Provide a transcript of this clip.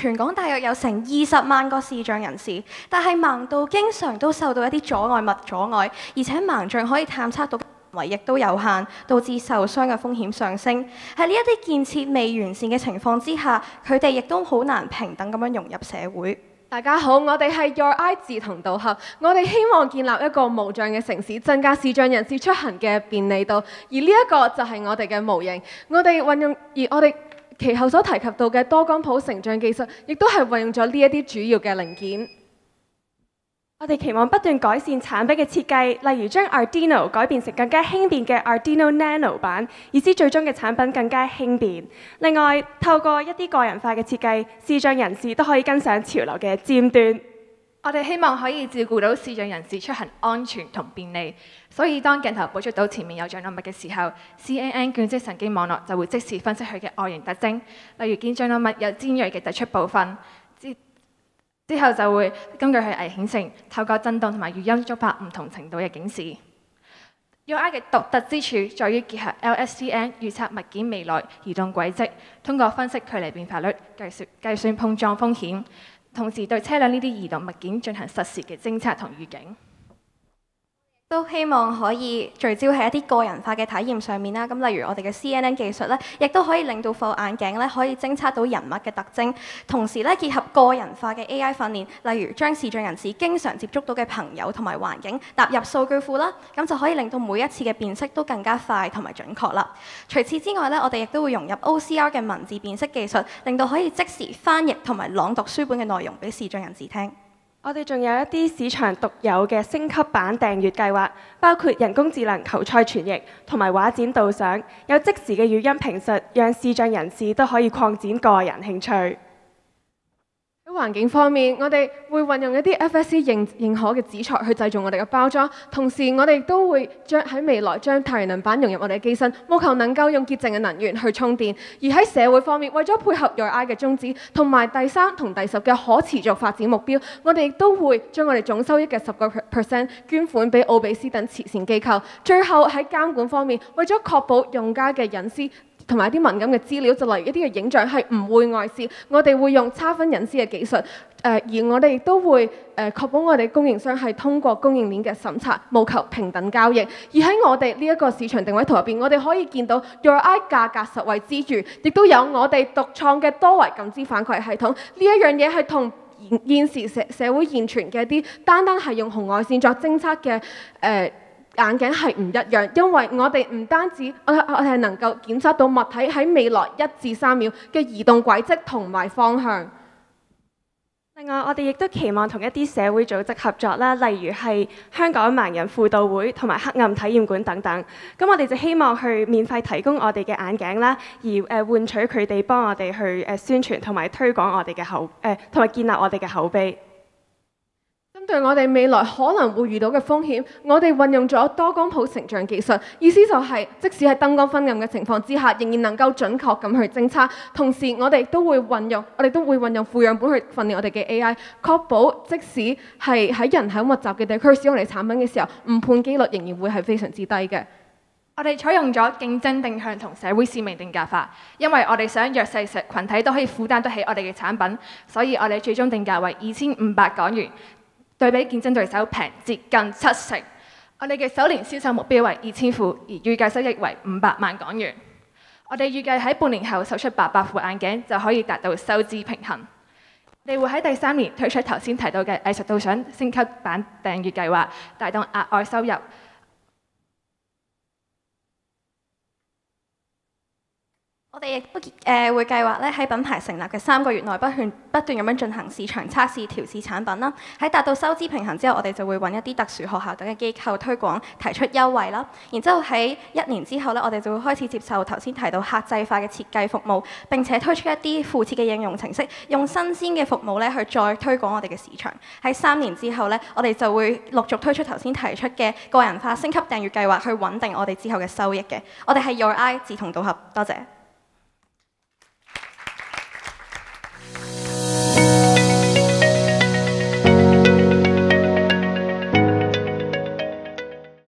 全港大約有成20萬個視障人士，但係盲道經常都受到一啲阻礙物阻礙，而且盲障可以探測到範圍亦都有限，導致受傷嘅風險上升。喺呢一啲建設未完善嘅情況之下，佢哋亦都好難平等咁樣融入社會。大家好，我哋係 Your Eye 志同道合，我哋希望建立一個無障嘅城市，增加視障人士出行嘅便利度，而呢一個就係我哋嘅模型。我哋運用我哋其後所提及到嘅多光譜成像技術，亦都係運用咗呢一啲主要嘅零件。我哋期望不斷改善產品嘅設計，例如將 Arduino 改變成更加輕便嘅 Arduino Nano 版，以致最終嘅產品更加輕便。另外，透過一啲個人化嘅設計，視障人士都可以跟上潮流嘅尖端。我哋希望可以照顧到視障人士出行安全同便利，所以當鏡頭捕捉到前面有障礙物嘅時候 ，CNN 卷積神經網絡就會即時分析佢嘅外形特徵，例如見障礙物有尖鋭嘅突出部分。之後就會根據佢危險性，透過震動同埋語音觸發唔同程度嘅警示。Your Eye 嘅獨特之處在於結合 LSTM 預測物件未來移動軌跡，通過分析距離變化率計算碰撞風險，同時對車輛呢啲移動物件進行實時嘅偵測同預警。都希望可以聚焦喺一啲個人化嘅體驗上面啦。咁例如我哋嘅 CNN 技術咧，亦都可以令到副眼鏡咧可以偵測到人物嘅特徵，同時咧結合個人化嘅 AI 訓練，例如將視障人士經常接觸到嘅朋友同埋環境納入數據庫啦，咁就可以令到每一次嘅辨識都更加快同埋準確啦。除此之外咧，我哋亦都會融入 OCR 嘅文字辨識技術，令到可以即時翻譯同埋朗讀書本嘅內容俾視障人士聽。我哋仲有一啲市場獨有嘅升級版訂閱計劃，包括人工智能球賽傳譯同埋畫展導賞，有即時嘅語音評述，讓視障人士都可以擴展個人興趣。喺環境方面，我哋會運用一啲 FSC 認可嘅紙材去製造我哋嘅包裝，同時我哋都會喺未來將太陽能板融入我哋嘅機身，務求能夠用潔淨嘅能源去充電。而喺社會方面，為咗配合 Your Eye 嘅宗旨，同埋第3同第10嘅可持續發展目標，我哋亦都會將我哋總收益嘅10% 捐款俾奧比斯等慈善機構。最後喺監管方面，為咗確保用家嘅隱私同埋一啲敏感嘅資料，就例如一啲嘅影像係唔會外泄，我哋會用差分隱私嘅技術，而我哋亦都會確保我哋供應商係通過供應鏈嘅審查，務求平等交易。而喺我哋呢一個市場定位圖入邊，我哋可以見到 Your Eye 價格實惠之餘，亦都有我哋獨創嘅多維感知反饋系統。呢一樣嘢係同現時社會現存嘅一啲單係用紅外線作偵測嘅眼鏡係唔一樣，因為我哋唔單止我哋係能夠檢測到物體喺未來1至3秒嘅移動軌跡同埋方向。另外，我哋亦都期望同一啲社會組織合作啦，例如係香港盲人輔導會同埋黑暗體驗館等等。咁我哋就希望去免費提供我哋嘅眼鏡啦，而換取佢哋幫我哋去宣傳同埋推廣我哋嘅同埋建立我哋嘅口碑。針對我哋未來可能會遇到嘅風險，我哋運用咗多光譜成像技術，意思就係即使喺燈光昏暗嘅情況之下，仍然能夠準確咁去偵測。同時，我哋都會運用負樣本去訓練我哋嘅 AI， 確保即使係喺人口密集嘅地區使用我哋產品嘅時候，誤判機率仍然會係非常之低嘅。我哋採用咗競爭定向同社會使命定價法，因為我哋想弱勢群體都可以負擔得起我哋嘅產品，所以我哋最終定價為2500港元。對比競爭對手平接近70%，我哋嘅首年銷售目標為2000副，而預計收益為500萬港元。我哋預計喺半年後售出800副眼鏡就可以達到收支平衡。我哋會喺第3年推出頭先提到嘅藝術導賞升級版訂閱計劃，帶動額外收入。我哋亦都會計劃咧喺品牌成立嘅3個月內不斷咁樣進行市場測試、調試產品啦。喺達到收支平衡之後，我哋就會揾一啲特殊學校等嘅機構推廣，提出優惠啦。然之後喺1年之後咧，我哋就會開始接受頭先提到客製化嘅設計服務，並且推出一啲附設嘅應用程式，用新鮮嘅服務咧去再推廣我哋嘅市場。喺3年之後咧，我哋就會陸續推出頭先提出嘅個人化升級訂閱計劃，去穩定我哋之後嘅收益嘅。我哋係 Your Eye 志同道合，多謝。